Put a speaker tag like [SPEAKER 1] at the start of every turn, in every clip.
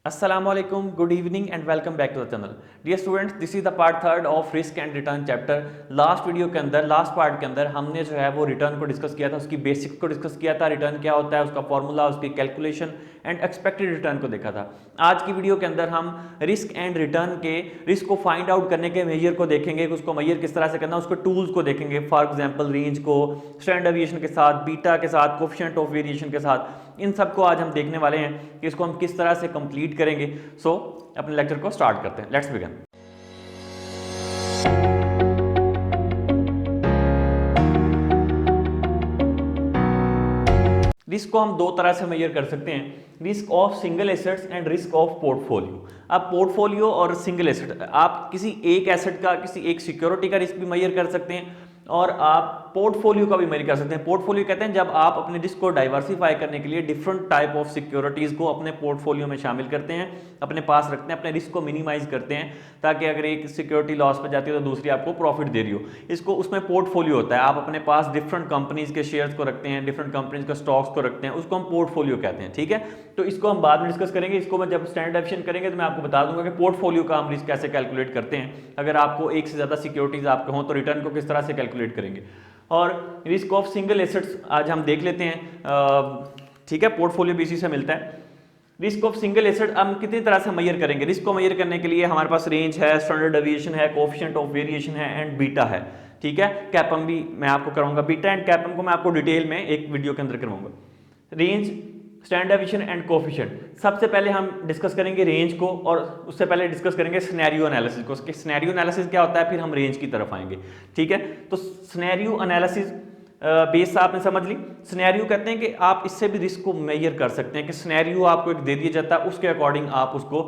[SPEAKER 1] Assalamualaikum, good evening and welcome back to the channel. Dear students, this is the part third of risk and return chapter. Last video के अंदर, last part के अंदर हमने जो है वो return को डिस्कस किया था, उसकी बेसिक्स को डिस्कस किया था, रिटर्न क्या होता है, उसका फॉर्मूला, उसकी कैलकुलेशन एंड एक्सपेक्टेड रिटर्न को देखा था। आज की वीडियो के अंदर हम रिस्क एंड रिटर्न के रिस्क को फाइंड आउट करने के मेजर को देखेंगे, उसको मेजर किस तरह से करना, उसके टूल्स को देखेंगे। फॉर एग्जाम्पल रेंज को स्टैंडर्ड डेविएशन के साथ, बीटा के साथ, कोफिशिएंट ऑफ वेरिएशन के साथ, इन सब को आज हम देखने वाले हैं कि इसको हम किस तरह से कंप्लीट करेंगे। सो अपने लेक्चर को स्टार्ट करते हैं। Let's begin. रिस्क को हम दो तरह से मेजर कर सकते हैं, risk of single assets and risk of portfolio. अब पोर्टफोलियो और सिंगल एसेट, आप किसी एक एसेट का, किसी एक सिक्योरिटी का रिस्क भी मेजर कर सकते हैं और आप पोर्टफोलियो का भी मेजर कर सकते हैं। पोर्टफोलियो कहते हैं जब आप अपने रिस्क को डाइवर्सिफाई करने के लिए डिफरेंट टाइप ऑफ सिक्योरिटीज को अपने पोर्टफोलियो में शामिल करते हैं, अपने पास रखते हैं, अपने रिस्क को मिनिमाइज करते हैं, ताकि अगर एक सिक्योरिटी लॉस पे जाती है तो दूसरी आपको प्रॉफिट दे रही हो। इसको उसमें पोर्टफोलियो होता है। आप अपने पास डिफरेंट कंपनीज के शेयर्स को रखते हैं, डिफरेंट कंपनीज के स्टॉक्स को रखते हैं, उसको हम पोर्टफोलियो कहते हैं। ठीक है, तो इसको हम बाद में डिस्कस करेंगे। इसको मैं जब स्टैंडर्ड डेफिनेशन करेंगे तो मैं आपको बता दूंगा कि पोर्टफोलियो का हम रिस्क कैसे कैलकुलेट करते हैं। अगर आपको एक से ज्यादा सिक्योरिटीज आपके हों तो रिटर्न को किस तरह से कैलकुलेट करेंगे। और रिस्क ऑफ सिंगल एसेट्स आज हम देख लेते हैं। ठीक है, पोर्टफोलियो भी इसी से मिलता है। रिस्क ऑफ सिंगल एसेट हम कितनी तरह से मेजर करेंगे। रिस्क को मेजर करने के लिए हमारे पास रेंज है, स्टैंडर्ड डेविएशन है, कोफिशिएंट ऑफ वेरिएशन है एंड बीटा है। ठीक है, कैपम भी मैं आपको कराऊंगा। बीटा एंड कैपम को मैं आपको डिटेल में एक वीडियो के अंदर करवाऊंगा। Range, standard deviation and coefficient. सबसे पहले हम डिस्कस करेंगे रेंज को और उससे पहले डिस्कस करेंगे सिनेरियो एनालिसिस को। सिनेरियो एनालिसिस क्या होता है, फिर हम रेंज की तरफ आएंगे। ठीक है, तो सिनेरियो एनालिसिस बेस आपने समझ ली। सिनेरियो कहते हैं कि आप इससे भी रिस्क को मेजर कर सकते हैं कि सिनेरियो आपको एक दे दिया जाता है, उसके अकॉर्डिंग आप उसको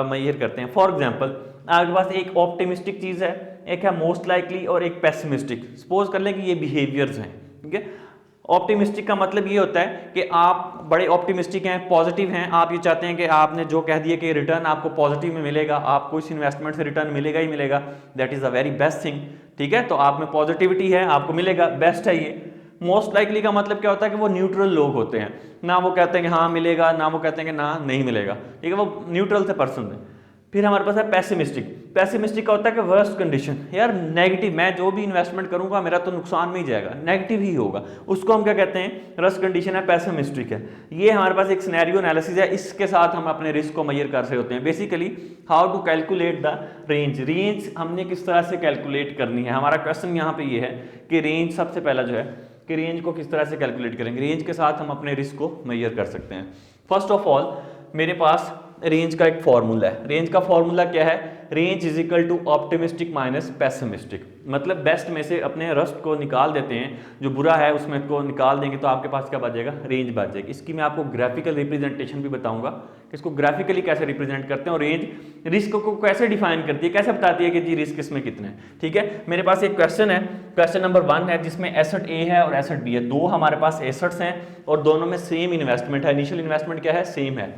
[SPEAKER 1] मेजर करते हैं। फॉर एग्जांपल आपके पास एक ऑप्टिमिस्टिक चीज है, एक है मोस्ट लाइकली और एक पेसिमिस्टिक। सपोज कर लें कि ये बिहेवियर्स हैं। ठीक है, ऑप्टिमिस्टिक का मतलब ये होता है कि आप बड़े ऑप्टिमिस्टिक हैं, पॉजिटिव हैं। आप ये चाहते हैं कि आपने जो कह दिया कि रिटर्न आपको पॉजिटिव में मिलेगा, आपको इस इन्वेस्टमेंट से रिटर्न मिलेगा ही मिलेगा, that is a very best thing. ठीक है, तो आप में पॉजिटिविटी है, आपको मिलेगा, बेस्ट है ये। मोस्ट लाइकली का मतलब क्या होता है कि वो न्यूट्रल लोग होते हैं, ना वो कहते हैं कि हाँ मिलेगा, ना वो कहते हैं कि ना नहीं मिलेगा। ठीक है, वो न्यूट्रल से पर्सन है। फिर हमारे पास है पेसिमिस्टिक। पेसिमिस्टिक का होता है कि वर्स्ट कंडीशन, यार नेगेटिव, मैं जो भी इन्वेस्टमेंट करूंगा मेरा तो नुकसान में ही जाएगा, नेगेटिव ही होगा, उसको हम क्या कहते हैं, वर्स्ट कंडीशन है, पेसिमिस्टिक है। ये हमारे पास एक सिनेरियो एनालिसिस है, इसके साथ हम अपने रिस्क को मेजर कर रहे होते हैं। Basically how to calculate the range. Range हमने किस तरह से कैलकुलेट करनी है, हमारा क्वेश्चन यहाँ पे ये है कि रेंज, सबसे पहला जो है कि रेंज को किस तरह से कैलकुलेट करेंगे। रेंज के साथ हम अपने रिस्क को मेजर कर सकते हैं। फर्स्ट ऑफ ऑल मेरे पास रेंज का एक फॉर्मूला है। रेंज का फॉर्मूला क्या है, range is equal to optimistic minus pessimistic. मतलब बेस्ट में से अपने रस्ट को निकाल देते हैं, जो बुरा है उसमें को निकाल देंगे तो आपके पास क्या बच जाएगा, रेंज बच जाएगी। इसकी मैं आपको ग्राफिकल रिप्रेजेंटेशन भी बताऊंगा कि इसको ग्राफिकली कैसे रिप्रेजेंट करते हैं और रेंज रिस्क को कैसे डिफाइन करती है, कैसे बताती है कि जी रिस्क इसमें कितने हैं। ठीक है, मेरे पास एक क्वेश्चन है, क्वेश्चन नंबर 1 है, जिसमें एसेट ए है और एसेट बी है। दो हमारे पास एसेट्स हैं और दोनों में सेम इन्वेस्टमेंट है। इनिशियल इन्वेस्टमेंट क्या है, सेम है।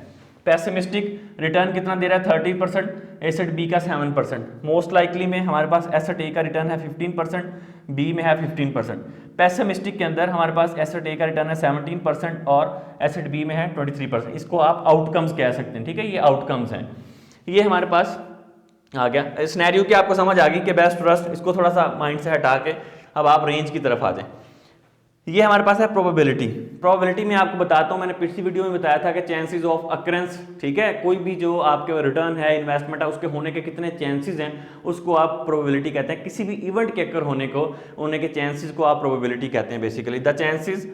[SPEAKER 1] पेसिमिस्टिक रिटर्न कितना दे रहा है, 30%, एसेट बी का 7%। मोस्ट लाइकली में हमारे पास एसेट ए का रिटर्न है 15%, बी में है 15%। पेसिमिस्टिक के अंदर हमारे पास एसेट ए का रिटर्न है 17% और एसेट बी में है 23%। इसको आप आउटकम्स कह सकते हैं। ठीक है, ये आउटकम्स हैं। ये हमारे पास आ गया। सिनेरियो की आपको समझ आ गई कि बेस्ट वर्स्ट, इसको थोड़ा सा माइंड से हटा के अब आप रेंज की तरफ आ जाएं। ये हमारे पास है प्रोबेबिलिटी। प्रोबेबिलिटी में आपको बताता हूं, मैंने पिछली वीडियो में बताया था कि चांसेस ऑफ अकरेंस। ठीक है, कोई भी जो आपके रिटर्न है, इन्वेस्टमेंट है, उसके होने के कितने चांसेस हैं, उसको आप प्रोबेबिलिटी कहते हैं। किसी भी इवेंट के अकर होने के चांसेस को आप प्रोबेबिलिटी कहते हैं। Basically the chances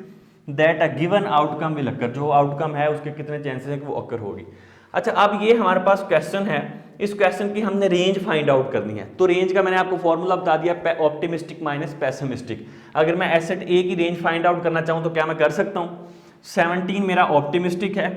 [SPEAKER 1] that a given outcome will occur, जो आउटकम है उसके कितने चांसेस है कि वो अकर होगी। अच्छा, अब ये हमारे पास क्वेश्चन है, इस क्वेश्चन की हमने रेंज फाइंड आउट करनी है। तो रेंज का मैंने आपको फॉर्मूला बता दिया, ऑप्टिमिस्टिक माइनस पेसिमिस्टिक। अगर मैं एसेट ए की रेंज फाइंड आउट करना चाहूं तो क्या मैं कर सकता हूं, 17 मेरा ऑप्टिमिस्टिक है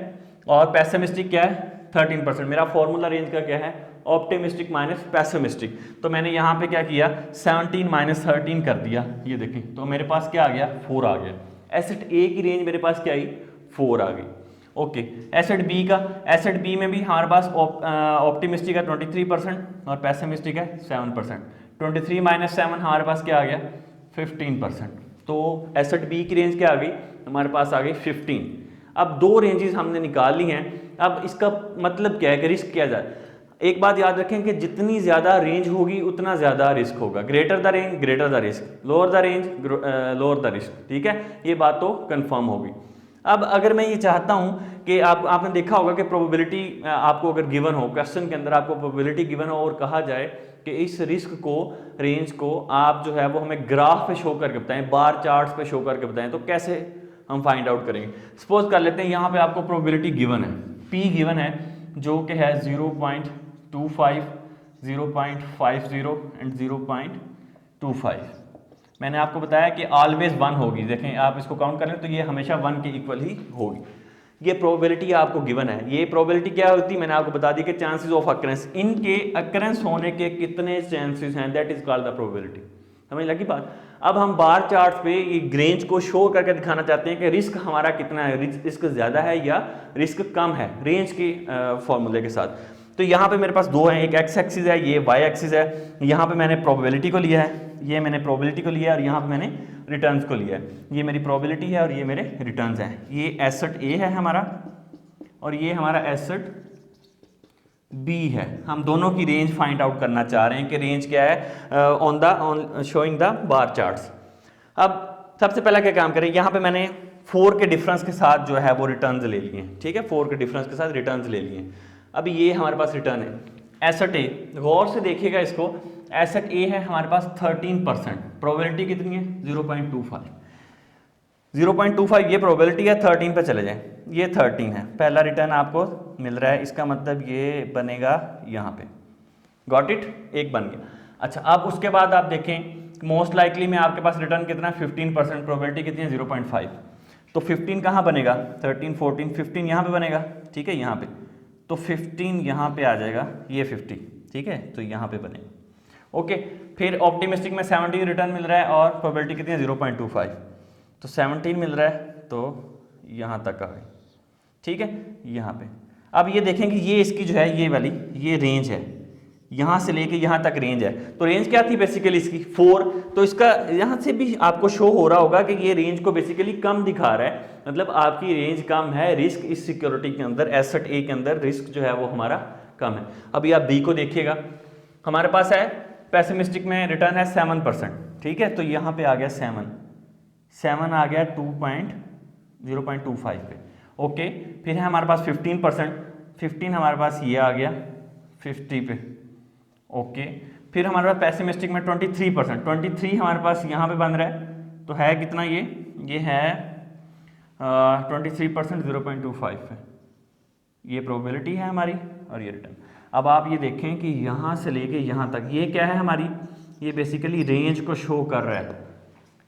[SPEAKER 1] और पेसिमिस्टिक क्या है, 13%। मेरा फॉर्मूला रेंज का क्या है, ऑप्टिमिस्टिक माइनस पेसिमिस्टिक। तो मैंने यहाँ पे क्या किया, 17 माइनस 13 कर दिया। ये देखिए, तो मेरे पास क्या आ गया, 4 आ गया। एसेट ए की रेंज मेरे पास क्या आई, 4 आ गई। ओके, एसेट बी का, एसेट बी में भी हमारे पास ऑप्टिमिस्टिक है 23% और पेसिमिस्टिक है 7%। 23 माइनस 7 हमारे पास क्या आ गया, 15%। तो एसेट बी की रेंज क्या आ गई, हमारे पास आ गई 15। अब 2 रेंजेस हमने निकाल ली हैं। अब इसका मतलब क्या है कि रिस्क किया जाए। एक बात याद रखें कि जितनी ज़्यादा रेंज होगी उतना ज़्यादा रिस्क होगा। Greater the range greater the risk, lower the range lower the risk. ठीक है, ये बात तो कंफर्म होगी। अब अगर मैं ये चाहता हूँ कि आपने देखा होगा कि प्रोबेबिलिटी आपको अगर गिवन हो, क्वेश्चन के अंदर आपको प्रोबेबिलिटी गिवन हो और कहा जाए कि इस रिस्क को, रेंज को आप जो है वो हमें ग्राफ पे शो करके बताएं, बार चार्ट्स पे शो करके बताएं, तो कैसे हम फाइंड आउट करेंगे। सपोज कर लेते हैं यहाँ पे आपको प्रोबेबिलिटी गिवन है, P गिवन है जो कि है 0.25, 0.50 एंड 0.25। मैंने आपको बताया कि ऑलवेज 1 होगी। देखें आप इसको काउंट करें तो ये हमेशा 1 के इक्वल ही होगी। ये प्रोबेबिलिटी आपको गिवन है। ये प्रोबेबिलिटी क्या होती है, मैंने आपको बता दी कि चांसेस ऑफ अकरेंस, इनके अकरेंस होने के कितने चांसेस हैं, that is called the probability. समझ लगी बात। अब हम बार चार्ट पे ये रेंज को शो करके दिखाना चाहते हैं कि रिस्क हमारा कितना है, रिस्क ज़्यादा है या रिस्क कम है, रेंज के फॉर्मूले के साथ। तो यहाँ पे मेरे पास 2 हैं, एक एक्स एक्सिस है, ये वाई एक्सिस है। यहाँ पे मैंने प्रोबेबिलिटी को लिया है, ये मैंने प्रोबेबिलिटी को लिया है, और यहाँ पे मैंने रिटर्न्स को लिया है। ये मेरी प्रोबेबिलिटी है और ये मेरे रिटर्न्स हैं। ये एसेट ए है हमारा और ये हमारा एसेट बी है। हम दोनों की रेंज फाइंड आउट करना चाह रहे हैं कि रेंज क्या है on showing the bar charts. अब सबसे पहला क्या काम करें, यहाँ पे मैंने 4 के डिफरेंस के साथ जो है वो रिटर्न्स ले लिए हैं। ठीक है, 4 के डिफरेंस के साथ रिटर्न्स ले लिए हैं। अब ये हमारे पास रिटर्न है एसेट ए, गौर से देखिएगा इसको। एसेट ए है हमारे पास 13%, प्रोबेबिलिटी कितनी है 0.25। 0.25 ये प्रोबेबिलिटी है, 13 पे चले जाएं, ये 13 है। पहला रिटर्न आपको मिल रहा है, इसका मतलब ये बनेगा यहाँ पे। गॉट इट, एक बन गया। अच्छा, अब उसके बाद आप देखें मोस्ट लाइकली में आपके पास रिटर्न कितना है 15%, प्रोबेबिलिटी कितनी है 0.5। तो 15 कहाँ बनेगा, 13, 14, 15 यहाँ पे बनेगा। ठीक है, यहाँ पे तो 15 यहाँ पे आ जाएगा, ये 50। ठीक है, तो यहाँ पे बनेगा। ओके, फिर ऑप्टिमिस्टिक में 17 रिटर्न मिल रहा है और प्रोबेबिलिटी कितनी है 0.25। तो 17 मिल रहा है तो यहाँ तक आ गई। ठीक है, यहाँ पे अब ये देखें कि ये इसकी जो है ये वाली ये रेंज है, यहाँ से लेके यहाँ तक रेंज है। तो रेंज क्या थी बेसिकली इसकी 4। तो इसका यहाँ से भी आपको शो हो रहा होगा कि ये रेंज को बेसिकली कम दिखा रहा है, मतलब आपकी रेंज कम है। रिस्क इस सिक्योरिटी के अंदर, एसेट ए के अंदर रिस्क जो है वो हमारा कम है। अभी आप बी को देखिएगा, हमारे पास है पेसिमिस्टिक में रिटर्न है 7%। ठीक है, तो यहाँ पे आ गया 7 आ गया 0.25 पे। ओके, फिर है हमारे पास 15%, 15 हमारे पास ये आ गया 50 पे। ओके, फिर हमारे पास पेसिमिस्टिक में 23%, 23 हमारे पास यहाँ पे बन रहा है। तो है कितना ये है 23% 0.25 पे। ये प्रोबेबिलिटी है हमारी और ये रिटर्न। अब आप ये देखें कि यहाँ से लेके यहाँ तक ये क्या है हमारी, ये बेसिकली रेंज को शो कर रहा है।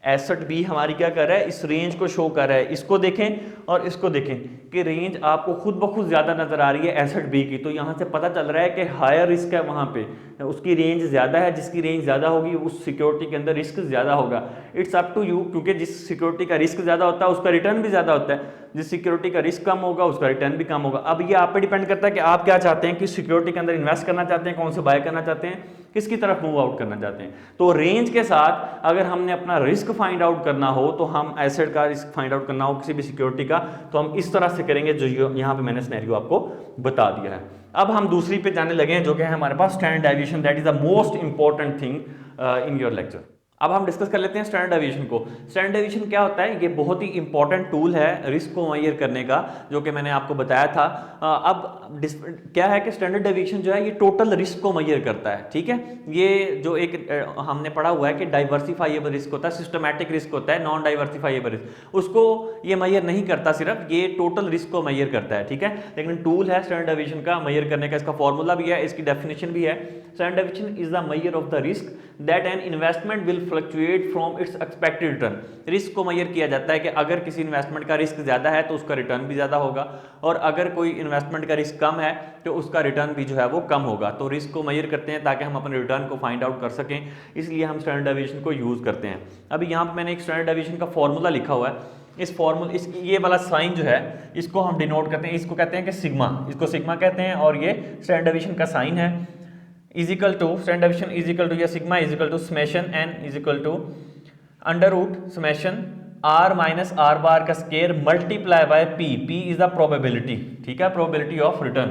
[SPEAKER 1] एसेट बी हमारी क्या कर रहा है, इस रेंज को शो कर रहा है। इसको देखें और इसको देखें कि रेंज आपको खुद ब खुद ज़्यादा नज़र आ रही है एसेट बी की। तो यहाँ से पता चल रहा है कि हायर रिस्क है वहाँ पे, उसकी रेंज ज़्यादा है। जिसकी रेंज ज़्यादा होगी उस सिक्योरिटी के अंदर रिस्क ज़्यादा होगा। इट्स अप टू यू, क्योंकि जिस सिक्योरिटी का रिस्क ज़्यादा होता है उसका रिटर्न भी ज़्यादा होता है। जिस सिक्योरिटी का रिस्क कम होगा उसका रिटर्न भी कम होगा। अब ये आप पे डिपेंड करता है कि आप क्या चाहते हैं, किस सिक्योरिटी के अंदर इन्वेस्ट करना चाहते हैं, कौन से बाय करना चाहते हैं, किसकी तरफ मूव आउट करना चाहते हैं। तो रेंज के साथ अगर हमने अपना रिस्क फाइंड आउट करना हो, तो हम एसेट का रिस्क फाइंड आउट करना हो किसी भी सिक्योरिटी का, तो हम इस तरह से करेंगे जो यहाँ पे मैंने सिनेरियो आपको बता दिया है। अब हम दूसरी पे जाने लगे हैं जो कि है हमारे पास standard deviation, that is the most important thing in your lecture. अब हम डिस्कस कर लेते हैं स्टैंडर्ड डेविएशन को। स्टैंडर्ड डेविएशन क्या होता है, ये बहुत ही इंपॉर्टेंट टूल है रिस्क को मेजर करने का, जो कि मैंने आपको बताया था। अब क्या है कि स्टैंडर्ड डेविएशन जो है ये टोटल रिस्क को मेजर करता है। ठीक है, ये जो एक हमने पढ़ा हुआ है कि डाइवर्सिफाइएबल रिस्क होता है, सिस्टमैटिक रिस्क होता है, नॉन डाइवर्सिफाइएबल रिस्क, उसको ये मेजर नहीं करता, सिर्फ ये टोटल रिस्क को मेजर करता है। ठीक है, लेकिन टूल है स्टैंडर्ड डेविएशन का मेजर करने का, इसका फॉर्मूला भी है, इसकी डेफिनेशन भी है। Standard deviation is the measure of the risk that an investment will fluctuate from its expected return. Risk को मेजर किया जाता है कि अगर किसी इन्वेस्टमेंट का रिस्क ज्यादा है तो उसका रिटर्न भी ज्यादा होगा, और अगर कोई इन्वेस्टमेंट का रिस्क कम है तो उसका रिटर्न भी जो है वो कम होगा। तो रिस्क को मेजर करते हैं ताकि हम अपने रिटर्न को फाइंड आउट कर सकें, इसलिए हम स्टैंडर्ड डेविएशन को यूज करते हैं। अभी यहाँ पर मैंने एक स्टैंडर्ड डेविएशन का फॉर्मूला लिखा हुआ है। इस फॉर्मूला ये वाला साइन जो है इसको हम डिनोट करते हैं, इसको कहते हैं कि सिग्मा, इसको सिग्मा कहते हैं, और ये स्टैंडर्ड डेविएशन का साइन है। Is equal to standard deviation is equal to या sigma is equal to summation n is equal to under root summation R minus R bar का square multiply by P, P is the probability, ठीक है, probability of return,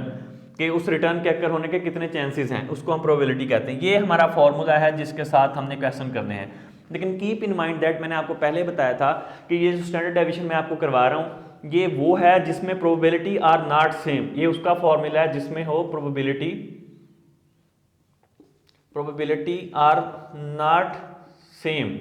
[SPEAKER 1] कि उस return के occur होने के कितने चांसेस हैं, उसको हम प्रोबेबिलिटी कहते हैं। ये हमारा फॉर्मूला है जिसके साथ हमने क्वेश्चन करने हैं। लेकिन कीप इन माइंड दैट मैंने आपको पहले बताया था कि ये जो स्टैंडर्ड डेविएशन मैं आपको करवा रहा हूँ ये वो है जिसमें प्रोबेबिलिटी आर नॉट सेम, ये उसका फॉर्मूला है जिसमें हो प्रोबेबिलिटी आर नॉट सेम।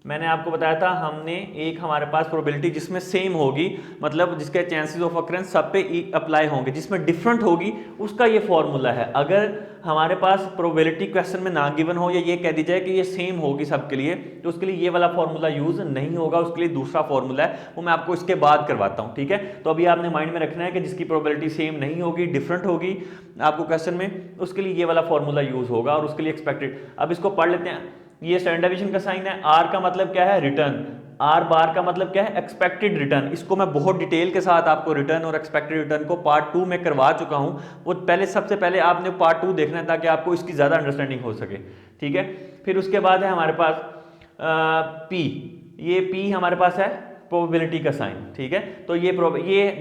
[SPEAKER 1] मैंने आपको बताया था हमने एक हमारे पास प्रोबेबिलिटी जिसमें सेम होगी, मतलब जिसके चांसेस ऑफ अकरेंस सब पे अप्लाई होंगे, जिसमें डिफरेंट होगी उसका ये फॉर्मूला है। अगर हमारे पास प्रोबेबिलिटी क्वेश्चन में ना गिवन हो या ये कह दी जाए कि ये सेम होगी सबके लिए, तो उसके लिए ये वाला फॉर्मूला यूज नहीं होगा, उसके लिए दूसरा फॉर्मूला है, वो मैं आपको इसके बाद करवाता हूँ, ठीक है। तो अभी आपने माइंड में रखना है कि जिसकी प्रोबेबिलिटी सेम नहीं होगी, डिफरेंट होगी आपको क्वेश्चन में, उसके लिए ये वाला फॉर्मूला यूज होगा और उसके लिए एक्सपेक्टेड। अब इसको पढ़ लेते हैं। ये स्टैंडर्ड डेविएशन का साइन है, आर का मतलब क्या है, रिटर्न, आर बार का मतलब क्या है, एक्सपेक्टेड रिटर्न। इसको मैं बहुत डिटेल के साथ आपको रिटर्न और एक्सपेक्टेड रिटर्न को पार्ट 2 में करवा चुका हूं, वो पहले सबसे पहले आपने पार्ट 2 देखना है ताकि आपको इसकी ज्यादा अंडरस्टैंडिंग हो सके, ठीक है। फिर उसके बाद है हमारे पास पी, ये पी हमारे पास है प्रोबेबिलिटी का साइन, ठीक है। तो ये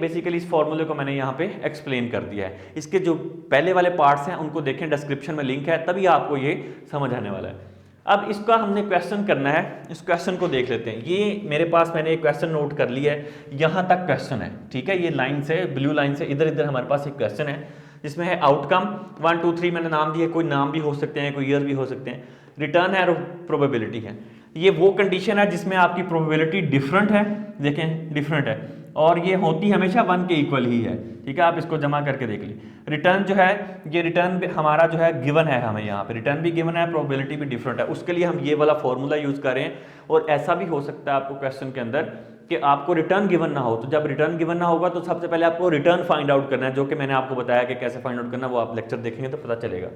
[SPEAKER 1] बेसिकली इस फॉर्मूले को मैंने यहाँ पे एक्सप्लेन कर दिया है। इसके जो पहले वाले पार्ट्स हैं उनको देखें, डिस्क्रिप्शन में लिंक है, तभी आपको ये समझ आने वाला है। अब इसका हमने क्वेश्चन करना है, इस क्वेश्चन को देख लेते हैं। ये मेरे पास मैंने एक क्वेश्चन नोट कर लिया है, यहाँ तक क्वेश्चन है, ठीक है। ये लाइन से, ब्लू लाइन से इधर इधर हमारे पास एक क्वेश्चन है जिसमें है आउटकम 1 2 3 मैंने नाम दिए, कोई नाम भी हो सकते हैं, कोई ईयर भी हो सकते हैं, रिटर्न है और प्रोबेबिलिटी है। ये वो कंडीशन है जिसमें आपकी प्रोबेबिलिटी डिफरेंट है, देखें डिफरेंट है, और ये होती हमेशा 1 के इक्वल ही है, ठीक है। आप इसको जमा करके देख लीजिए। रिटर्न जो है, ये रिटर्न हमारा जो है गिवन है, हमें यहाँ पे रिटर्न भी गिवन है, प्रोबेबिलिटी भी डिफरेंट है, उसके लिए हम ये वाला फॉर्मूला यूज कर रहे हैं। और ऐसा भी हो सकता है आपको क्वेश्चन के अंदर कि आपको रिटर्न गिवन ना हो, तो जब रिटर्न गिवन ना होगा तो सबसे पहले आपको रिटर्न फाइंड आउट करना है, जो कि मैंने आपको बताया कि कैसे फाइंड आउट करना, वो आप लेक्चर देखेंगे तो पता चलेगा।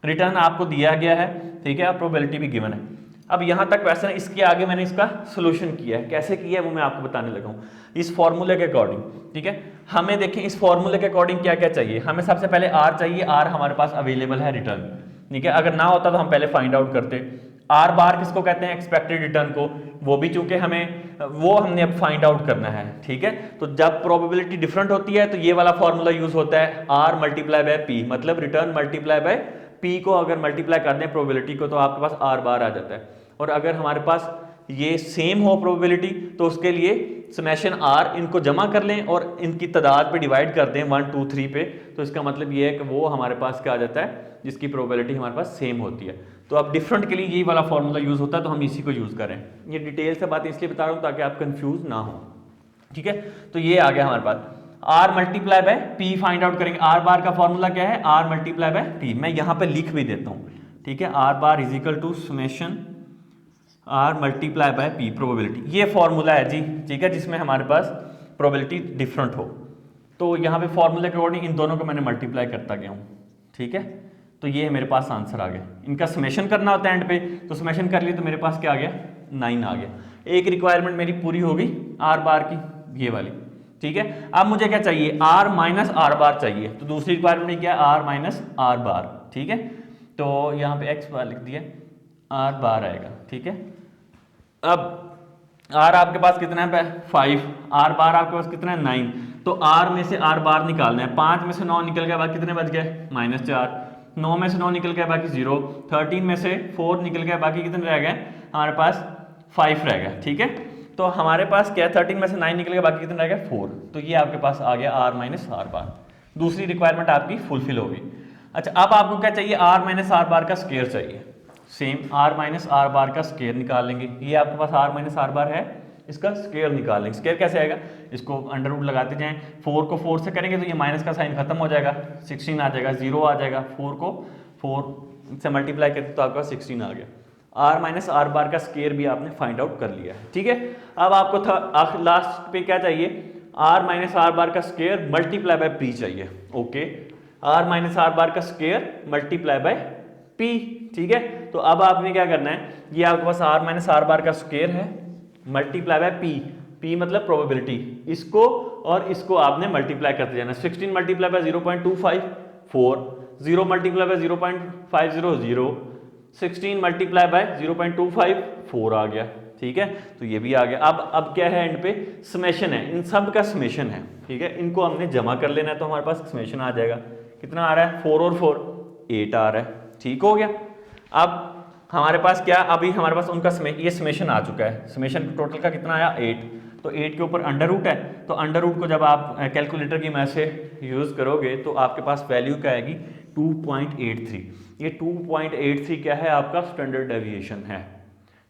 [SPEAKER 1] रिटर्न आपको दिया गया है, ठीक है, प्रोबेबिलिटी भी गिवन है। अब यहाँ तक क्वेश्चन है, इसके आगे मैंने इसका सोल्यूशन किया है, कैसे किया है वो मैं आपको बताने लगा हूँ इस फॉर्मूले के अकॉर्डिंग, ठीक है। हमें देखें इस फॉर्मूले के अकॉर्डिंग क्या क्या चाहिए। हमें सबसे पहले आर चाहिए, आर हमारे पास अवेलेबल है रिटर्न, ठीक है। अगर ना होता तो हम पहले फाइंड आउट करते। आर बार किसको कहते हैं, एक्सपेक्टेड रिटर्न को, वो भी चूंकि हमने अब फाइंड आउट करना है, ठीक है। तो जब प्रोबेबिलिटी डिफरेंट होती है तो ये वाला फॉर्मूला यूज होता है, आर मल्टीप्लाई बाय पी, मतलब रिटर्न मल्टीप्लाई बाय पी को अगर मल्टीप्लाई कर दें प्रोबेबिलिटी को तो आपके पास आर बार आ जाता है। और अगर हमारे पास ये सेम हो प्रोबेबिलिटी तो उसके लिए समेशन आर, इनको जमा कर लें और इनकी तादाद पे डिवाइड कर दें 1 2 3 पे, तो इसका मतलब ये है कि वो हमारे पास क्या आ जाता है, जिसकी प्रोबेबिलिटी हमारे पास सेम होती है। तो अब डिफरेंट के लिए यही वाला फॉर्मूला यूज होता है, तो हम इसी को यूज करें। ये डिटेल से बात इसलिए बता रहा हूँ ताकि आप कंफ्यूज ना हो, ठीक है। तो ये आ गया हमारे पास, R multiply by P find out करेंगे। आर बार का फॉर्मूला क्या है, आर मल्टीप्लाई बाय पी, मैं यहाँ पे लिख भी देता हूँ, ठीक है। R bar is equal to summation R multiply by P probability, ये फॉर्मूला है जी, ठीक है, जिसमें हमारे पास प्रोबेबिलिटी डिफरेंट हो। तो यहाँ पे फॉर्मूले के अकॉर्डिंग इन दोनों को मैंने मल्टीप्लाई करता गया हूँ, ठीक है। तो ये मेरे पास आंसर आ गया। इनका समेशन करना होता है एंड पे, तो समेशन कर लिए तो मेरे पास क्या आ गया, 9 आ गया। एक रिक्वायरमेंट मेरी पूरी हो गई आर बार की, ये वाली, ठीक है। अब मुझे क्या चाहिए, आर माइनस आर बार चाहिए, तो दूसरी रिक्वायरमेंट क्या है, आर माइनस आर बार, ठीक है। तो यहाँ पे एक्स बार लिख दिया, आर बार आएगा, ठीक है। अब आर आपके पास कितना है, 5, आर बार आपके पास कितना है, 9, तो आर में से आर बार निकालना है। 5 में से 9 निकल गया, बाकी कितने बच गए, -4, 9 में से 9 निकल गया, बाकी 0, 13 में से 4 निकल गया, बाकी कितने रह गए, हमारे पास 5 रह गया, ठीक है। तो हमारे पास क्या है, 13 में से 9 निकल गया, बाकी कितने रह गए, 4, तो ये आपके पास आ गया आर माइनस आर बार। दूसरी रिक्वायरमेंट आपकी फुलफिल होगी। अच्छा, अब आपको क्या चाहिए, आर माइनस आर बार का स्क्वायर चाहिए। Same R minus R bar का स्क्वायर निकाल लेंगे। ये आपके पास आर माइनस आर बार है, इसका स्क्वायर निकाल लेंगे। स्क्वायर कैसे आएगा, इसको अंडर रूट लगाते जाएं, 4 को 4 से करेंगे तो ये माइनस का साइन खत्म हो जाएगा, 16 आ जाएगा, 0 आ जाएगा, 4 को 4 से मल्टीप्लाई करते तो आपका 16 आ गया। आर माइनस आर बार का स्क्वायर भी आपने फाइंड आउट कर लिया है, ठीक है। अब आपको लास्ट पे क्या चाहिए, आर माइनस आर बार का स्क्वायर मल्टीप्लाई बाय पी चाहिए। Okay, R minus R bar का स्क्वायर मल्टीप्लाई बाय पी, ठीक है। तो अब आपने क्या करना है, ये आपके पास आर माइनस आर बार का स्क्वायर है मल्टीप्लाई बाय पी, पी मतलब प्रोबेबिलिटी, इसको और इसको आपने मल्टीप्लाई करते जाना। 16 multiply by 0.25 4, 0 multiply by 0.50 0, 16 multiply by 0.25 4 आ गया, ठीक है, तो ये भी आ गया। अब क्या है एंड पे, समेशन है, इन सब का समेशन है, ठीक है, इनको हमने जमा कर लेना है, तो हमारे पास समेशन आ जाएगा, कितना आ रहा है 4 और 4 8 आ रहा है, ठीक हो गया। अब हमारे पास क्या, अभी हमारे पास उनका ये समेशन आ चुका है, समेशन टोटल का कितना आया 8, तो 8 के ऊपर अंडर रूट है, तो अंडर रूट को जब आप कैलकुलेटर की मदद से यूज़ करोगे तो आपके पास वैल्यू क्या आएगी 2.83। ये 2.83 क्या है, आपका स्टैंडर्ड डेविएशन है,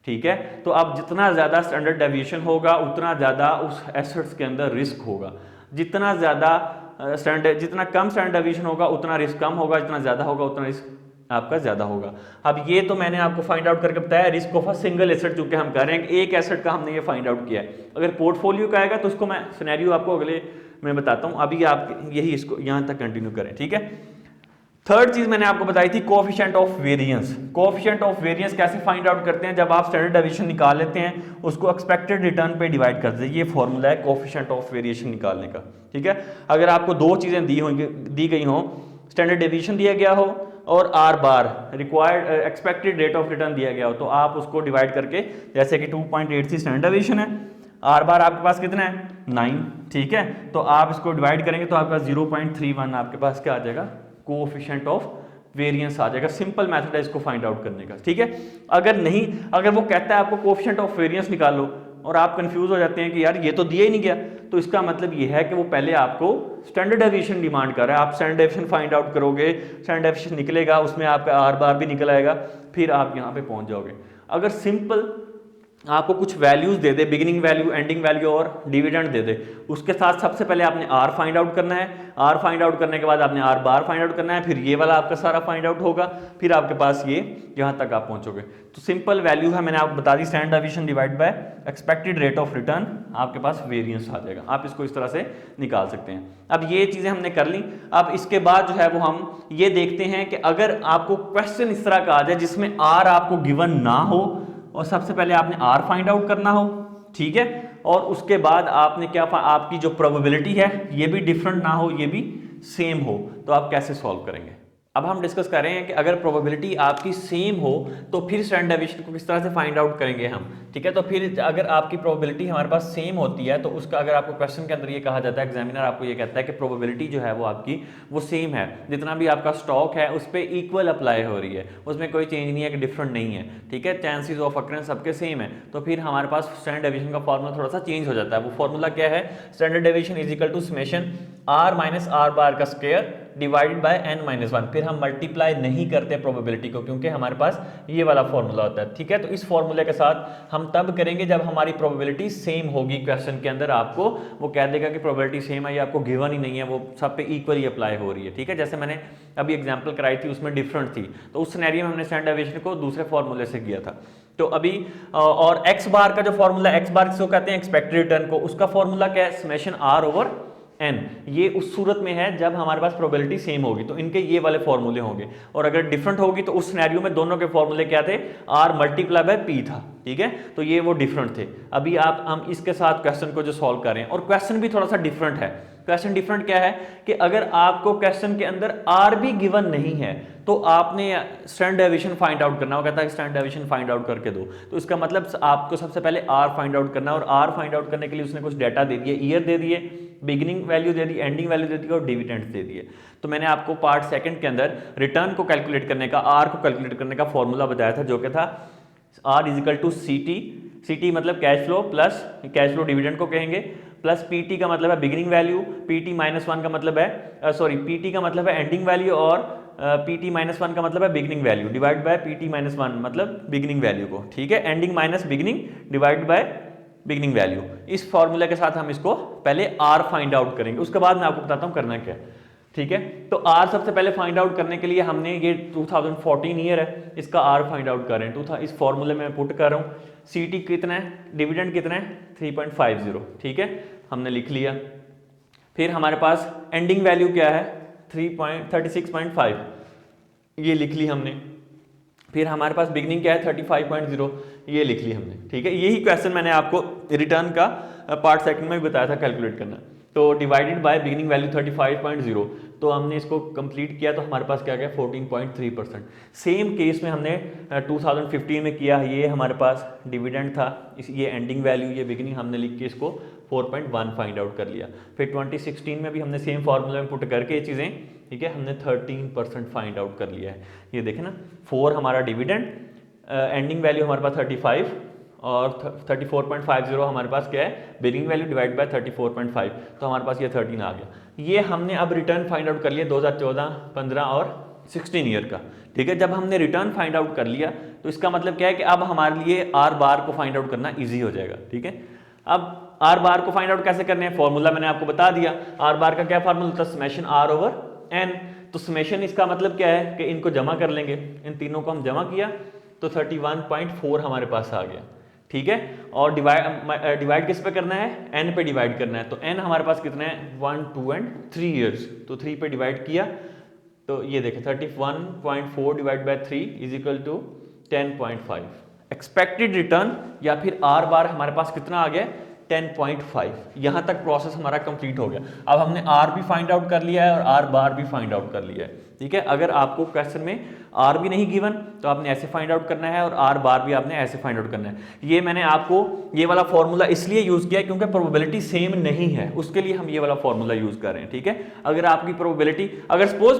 [SPEAKER 1] ठीक है। तो अब जितना ज़्यादा स्टैंडर्ड डेविएशन होगा उतना ज़्यादा उस एसेट्स के अंदर रिस्क होगा, जितना ज़्यादा जितना कम स्टैंडर्ड डेविएशन होगा उतना रिस्क कम होगा, जितना ज़्यादा होगा उतना रिस्क आपका ज्यादा होगा। अब ये तो मैंने आपको फाइंड आउट करके बताया risk of a single asset, चूंकि हम कर रहे हैं एक एसेट का हमने ये फाइंड आउट किया है। अगर पोर्टफोलियो का आएगा तो उसको मैं सिनेरियो आपको अगले में बताता हूं, अभी आप यही इसको यहां तक कंटिन्यू करें, ठीक है। थर्ड चीज मैंने आपको बताई थी coefficient of variance. Coefficient of variance कैसे फाइंड आउट करते हैं, जब आप स्टैंडर्ड डेविएशन निकाल लेते हैं उसको एक्सपेक्टेड रिटर्न पे डिवाइड कर दीजिए, ये फॉर्मूला है कोएफिशिएंट ऑफ वेरिएशन निकालने का, ठीक है। अगर आपको दो चीजें दी गई हो, स्टैंडर्ड डेविएशन दिया गया हो और are bar required expected rate of return दिया गया हो, तो आप उसको डिवाइड करके, जैसे कि 2.83 स्टैंडर्ड डेविएशन है, आर बार आपके पास कितना है 9, ठीक है, तो आप इसको डिवाइड करेंगे तो आपके पास 0.31 आपके पास क्या आ जाएगा, कोएफिशिएंट ऑफ वेरिएंस आ जाएगा। सिंपल मेथड है इसको फाइंड आउट करने का, ठीक है। अगर वो कहता है आपको कोएफिशिएंट ऑफ वेरिएंस निकालो और आप कंफ्यूज हो जाते हैं कि यार ये तो दिया ही नहीं गया, तो इसका मतलब ये है कि वो पहले आपको स्टैंडर्ड डेविएशन डिमांड कर रहा है। आप स्टैंडर्ड डेविएशन फाइंड आउट करोगे, स्टैंडर्ड डेविएशन निकलेगा, उसमें आपका आर बार भी निकल आएगा, फिर आप यहाँ पे पहुंच जाओगे। अगर सिंपल आपको कुछ वैल्यूज दे दे, बिगिनिंग वैल्यू, एंडिंग वैल्यू और डिविडेंड दे दे, उसके साथ सबसे पहले आपने आर फाइंड आउट करना है, आर फाइंड आउट करने के बाद आपने आर बार फाइंड आउट करना है, फिर ये वाला आपका सारा फाइंड आउट होगा, फिर आपके पास ये यहाँ तक आप पहुंचोगे। तो सिंपल वैल्यू है, मैंने आपको बता दी, standard deviation divide by expected rate of return, आपके पास वेरिएंस आ जाएगा। आप इसको इस तरह से निकाल सकते हैं। अब ये चीजें हमने कर ली। अब इसके बाद जो है वो हम ये देखते हैं कि अगर आपको क्वेश्चन इस तरह का आ जाए जिसमें आर आपको गिवन ना हो, और सबसे पहले आपने आर फाइंड आउट करना हो, ठीक है, और उसके बाद आपने क्या, आपकी जो प्रोबेबिलिटी है ये भी डिफरेंट ना हो, ये भी सेम हो, तो आप कैसे सॉल्व करेंगे। अब हम डिस्कस कर रहे हैं कि अगर प्रोबेबिलिटी आपकी सेम हो तो फिर स्टैंडर्ड डेविएशन को किस तरह से फाइंड आउट करेंगे हम, ठीक है। तो फिर अगर आपकी प्रोबेबिलिटी हमारे पास सेम होती है तो उसका, अगर आपको क्वेश्चन के अंदर ये कहा जाता है, एग्जामिनर आपको ये कहता है कि प्रोबेबिलिटी जो है वो आपकी वो सेम है, जितना भी आपका स्टॉक है उस पर इक्वल अप्लाई हो रही है, उसमें कोई चेंज नहीं है कि डिफरेंट नहीं है, ठीक है, चांसेस ऑफ अकरेंस सबके सेम है, तो फिर हमारे पास स्टैंडर्ड डेविएशन का फॉर्मूला थोड़ा सा चेंज हो जाता है। वो फॉर्मूला क्या है, standard deviation is equal to summation R minus R bar का स्क्वायर डिवाइडेड बाय n-1। फिर हम मल्टीप्लाई नहीं करते प्रोबेबिलिटी को, क्योंकि हमारे पास ये वाला फॉर्मूला होता है, ठीक है। तो इस फॉर्मूले के साथ हम तब करेंगे जब हमारी प्रोबेबिलिटी सेम होगी। क्वेश्चन के अंदर आपको वो कह देगा कि प्रोबेबिलिटी सेम है, ये आपको गिवन ही नहीं है, वो सब पे इक्वली अप्लाई हो रही है, ठीक है। जैसे मैंने अभी एग्जाम्पल कराई थी उसमें डिफरेंट थी, तो उस सिनेरियो में हमने स्टैंडर्ड डेविएशन को दूसरे फॉर्मूले से किया था। तो अभी और एक्स बार का जो फॉर्मूला, एक्स बार किसको कहते हैं, एक्सपेक्टेड रिटर्न को, उसका फॉर्मूला क्या है, समेशन आर ओवर n। ये उस सूरत में है जब हमारे पास प्रोबेबिलिटी सेम होगी, तो इनके ये वाले फॉर्मूले होंगे, और अगर डिफरेंट होगी तो उस सिनेरियो में दोनों के फॉर्मूले क्या थे, r मल्टीप्लाई बाय p था, ठीक है। तो ये वो डिफरेंट थे। अभी हम इसके साथ क्वेश्चन को जो सॉल्व कर रहे हैं, और क्वेश्चन भी थोड़ा सा डिफरेंट है। क्वेश्चन डिफरेंट क्या है कि अगर आपको क्वेश्चन के अंदर r भी गिवन नहीं है तो आपने स्टैंडर्ड डेविएशन फाइंड आउट करना, वो कहता है स्टैंडर्ड डेविएशन फाइंड आउट करके दो, तो इसका मतलब आपको सबसे पहले r फाइंड आउट करना है, और r फाइंड आउट करने के लिए उसने कुछ डाटा दे दिए, ईयर दे दिए, बिगिनिंग वैल्यू दे दी, एंडिंग वैल्यू दे दी और डिविडेंड्स दे दिए। तो मैंने आपको पार्ट सेकंड के अंदर रिटर्न को कैलकुलेट करने का, आर को कैलकुलेट करने का फॉर्मूला बताया था, जो कि था आर इज इक्वल टू सी मतलब cash flow plus cash flow dividend को कहेंगे, प्लस पीटी का मतलब है बिगिनिंग वैल्यू, पीटी माइनस 1 का मतलब है पीटी का मतलब है एंडिंग वैल्यू, और पीटी माइनस 1 का मतलब है beginning value, divide by PT minus 1 मतलब बिगिनिंग वैल्यू को, ठीक है, ending minus beginning divide by beginning value. इस फॉर्मूले के साथ हम इसको पहले आर फाइंड आउट करेंगे, उसके बाद मैं आपको बताता हूं करना क्या है, ठीक है। तो आर सबसे पहले फाइंड आउट करने के लिए हमने ये 2014 ईयर है, इसका आर फाइंड आउट कर रहे हैं। इस फॉर्मूले में पुट कर रहा हूँ, सीटी कितना है, डिविडेंड कितना है 3.50, ठीक है, हमने लिख लिया। फिर हमारे पास एंडिंग वैल्यू क्या है 36.5, ये लिख ली हमने। फिर हमारे पास बिगनिंग क्या है 35.0, ये लिख ली हमने, ठीक है। यही क्वेश्चन मैंने आपको रिटर्न का पार्ट सेकंड में भी बताया था कैलकुलेट करना। तो डिवाइडेड बाय बिगिनिंग वैल्यू 35.0, तो हमने इसको कंप्लीट किया तो हमारे पास क्या गया 14.3%। सेम केस में हमने 2015 में किया, ये हमारे पास डिविडेंड था, ये एंडिंग वैल्यू ये बिगिनिंग हमने लिख के इसको 4.1 फाइंड आउट कर लिया। फिर 2016 में भी हमने सेम फार्मूला में पुट करके ये चीज़ें, ठीक है, हमने 13% फाइंड आउट कर लिया है। ये देखें ना, 4 हमारा डिविडेंड, एंडिंग वैल्यू हमारे पास 35 और 34.50 हमारे पास क्या है बिगिनिंग वैल्यू डिवाइड बाय 34.5, तो हमारे पास ये 13 आ गया। ये हमने अब रिटर्न फाइंड आउट कर लिया 2014, 15 और 16 ईयर का, ठीक है। जब हमने रिटर्न फाइंड आउट कर लिया तो इसका मतलब क्या है कि अब हमारे लिए आर बार को फाइंड आउट करना ईजी हो जाएगा, ठीक है। अब आर बार को फाइंड आउट कैसे करने हैं, फॉर्मूला मैंने आपको बता दिया। आर बार का क्या फार्मूला था, समेशन आर ओवर एन। तो समेशन इसका मतलब क्या है कि इनको जमा कर लेंगे, इन तीनों को हम जमा किया तो 31.4 हमारे पास आ गया, ठीक है। और डिवाइड किस पे करना है, n पे डिवाइड करना है। तो n हमारे पास कितना है 1, 2 एंड 3 ईयर्स, तो 3 पे डिवाइड किया तो ये देखें 31.4 divide by 3 is equal to 10.5। Expected return या फिर आर बार हमारे पास कितना आ गया 10.5। यहां तक प्रोसेस हमारा कंप्लीट हो गया। अब हमने आर भी फाइंड आउट कर लिया है और आर बार भी फाइंड आउट कर लिया है, ठीक है। अगर आपको क्वेश्चन में आर भी नहीं गिवन तो आपने ऐसे फाइंड आउट करना है और आर बार भी आपने ऐसे फाइंड आउट करना है। ये मैंने आपको ये वाला फॉर्मूला इसलिए यूज किया क्योंकि प्रोबेबिलिटी सेम नहीं है, उसके लिए हम ये वाला फॉर्मूला यूज कर रहे हैं, ठीक है। अगर आपकी प्रोबेबिलिटी, अगर सपोज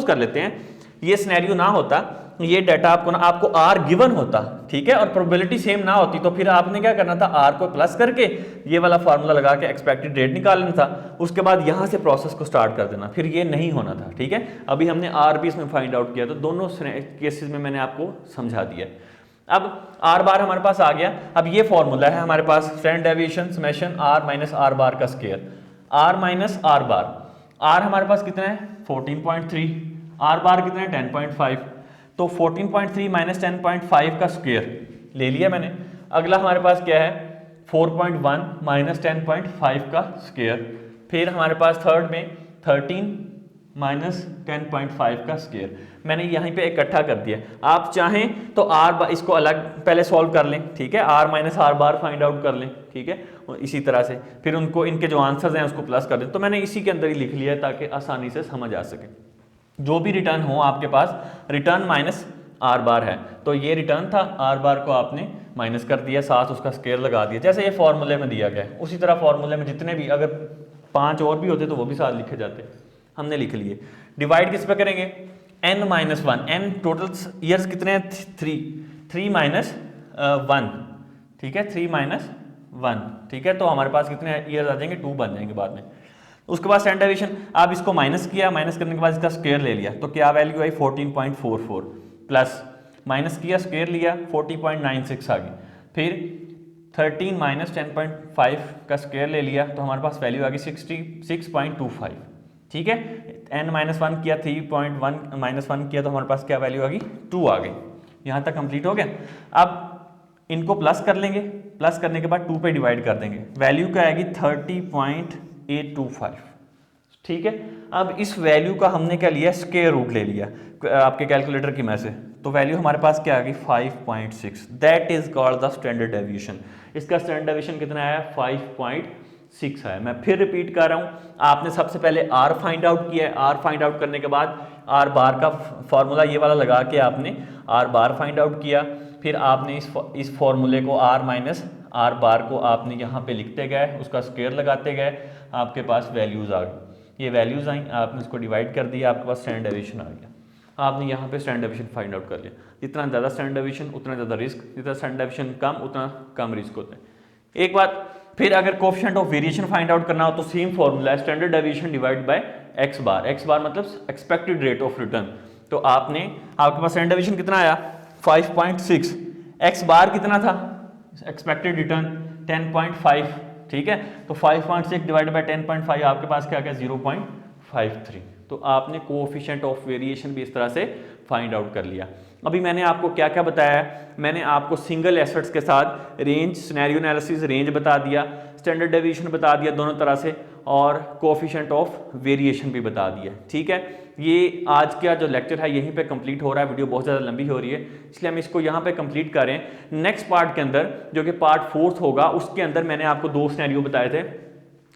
[SPEAKER 1] कर लेते हैं ये सिनेरियो ना होता, ये डाटा आपको आर गिवन होता, ठीक है, और प्रोबेबिलिटी सेम ना होती, तो फिर आपने क्या करना था, आर को प्लस करके ये वाला फार्मूला लगा के एक्सपेक्टेड रेट निकालना था, उसके बाद यहां से प्रोसेस को स्टार्ट कर देना, फिर ये नहीं होना था, ठीक है। अभी हमने आर भी इसमें फाइंड आउट किया, तो दोनों केसेस में मैंने आपको समझा दिया। अब आर बार हमारे पास आ गया। अब ये फॉर्मूला है हमारे पास, standard deviation summation R minus R bar का square, R minus R bar. R हमारे पास कितना है 14.3, आर बार कितना है 10.5, तो 14.3 माइनस 10.5 का स्क्वायर ले लिया मैंने। अगला हमारे पास क्या है 4.1 माइनस 10.5 का स्क्वायर, फिर हमारे पास थर्ड में 13 माइनस 10.5 का स्क्वायर। मैंने यहीं पे इकट्ठा कर दिया। आप चाहें तो आर इसको अलग पहले सॉल्व कर लें, ठीक है, R minus R bar find out कर लें, ठीक है, और इसी तरह से फिर उनको इनके जो आंसर्स हैं उसको प्लस कर दें। तो मैंने इसी के अंदर ही लिख लिया है ताकि आसानी से समझ आ सके। जो भी रिटर्न हो आपके पास, रिटर्न माइनस आर बार है, तो ये रिटर्न था, आर बार को आपने माइनस कर दिया, साथ उसका स्क्वायर लगा दिया, जैसे ये फॉर्मूले में दिया गया है उसी तरह फॉर्मूले में जितने भी, अगर 5 और भी होते तो वो भी साथ लिखे जाते, हमने लिख लिए। डिवाइड किस पे करेंगे, n minus 1, n total years कितने हैं 3 माइनस 1, ठीक है, 3 माइनस 1, ठीक है, तो हमारे पास कितने ईयर्स आ जाएंगे 2 बन जाएंगे बाद में। उसके बाद स्टैंडर्ड डेविएशन, आप इसको माइनस किया, माइनस करने के बाद इसका स्क्वायर ले लिया, तो क्या वैल्यू आई 14.44, प्लस माइनस किया स्क्वायर लिया 40.96 आ गई, फिर 13 माइनस 10.5 का स्क्वायर ले लिया तो हमारे पास वैल्यू आ गई 66.25, ठीक है। n माइनस 1 किया, 3.1 माइनस 1 किया तो हमारे पास क्या वैल्यू आ गई 2 आ गई। यहाँ तक कंप्लीट हो गया। अब इनको प्लस कर लेंगे, प्लस करने के बाद 2 पे डिवाइड कर देंगे, वैल्यू क्या आएगी 30.825, ठीक है। अब इस वैल्यू का हमने क्या लिया, स्क्वायर रूट ले लिया आपके कैलकुलेटर की में से, तो वैल्यू हमारे पास क्या आ गई 5.6, that is called the standard deviation. इसका स्टैंडर्ड डेविएशन कितना आया 5.6 है। मैं फिर रिपीट कर रहा हूं, आपने सबसे पहले आर फाइंड आउट किया है, आर फाइंड आउट करने के बाद आर बार का फॉर्मूला ये वाला लगा के आपने आर बार फाइंड आउट किया, फिर आपने इस फॉर्मूले को आर माइनस आर बार को आपने यहाँ पे लिखते गए, उसका स्क्वायर लगाते गए, आपके पास वैल्यूज आ गई, ये वैल्यूज आई, आपने इसको डिवाइड कर दिया, आपके पास स्टैंडर्ड डेविएशन आ गया। आपने यहाँ पे स्टैंडर्ड डेविएशन फाइंड आउट कर लिया। जितना ज़्यादा स्टैंडर्ड डेविएशन उतना ज़्यादा रिस्क, जितना स्टैंडर्ड डेविएशन कम उतना कम रिस्क होता है। एक बात फिर, अगर coefficient of variation find out करना हो तो सेम फॉर्मूला है, standard deviation divide by X bar. X bar मतलब एक्सपेक्टेड रेट ऑफ रिटर्न। तो आपके पास स्टैंडर्ड डेविएशन कितना आया 5.6, एक्स बार कितना था एक्सपेक्टेड रिटर्न 10.5, ठीक है, तो 5.6 डिवाइड बाय 10.5 आपके पास क्या आ गया 0.53। तो आपने कोएफिशिएंट ऑफ वेरिएशन भी इस तरह से फाइंड आउट कर लिया। अभी मैंने आपको क्या क्या बताया है, मैंने आपको सिंगल एसेट्स के साथ रेंज, सिनेरियो एनालिसिस, रेंज बता दिया, स्टैंडर्ड डेविएशन बता दिया दोनों तरह से, और कोएफिशिएंट ऑफ वेरिएशन भी बता दिया, ठीक है। ये आज का जो लेक्चर है यहीं पे कंप्लीट हो रहा है, वीडियो बहुत ज़्यादा लंबी हो रही है इसलिए हम इसको यहाँ पे कंप्लीट कर रहे हैं। नेक्स्ट पार्ट के अंदर जो कि पार्ट 4 होगा उसके अंदर मैंने आपको 2 सिनेरियो बताए थे,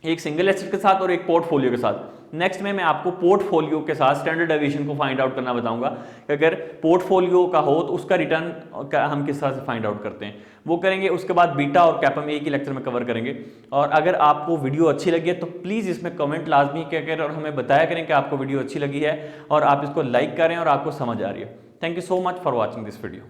[SPEAKER 1] एक सिंगल एसेट के साथ और एक पोर्टफोलियो के साथ। नेक्स्ट में मैं आपको पोर्टफोलियो के साथ स्टैंडर्ड डेविएशन को फाइंड आउट करना बताऊंगा कि अगर पोर्टफोलियो का हो तो उसका रिटर्न हम किस तरह से फाइंड आउट करते हैं, वो करेंगे। उसके बाद बीटा और कैप हम एक ही लेक्चर में कवर करेंगे। और अगर आपको वीडियो अच्छी लगी है तो प्लीज़ इसमें कमेंट लाजमी किया करें और हमें बताया करें कि आपको वीडियो अच्छी लगी है और आप इसको लाइक करें और आपको समझ आ रही है। Thank you so much for watching this video.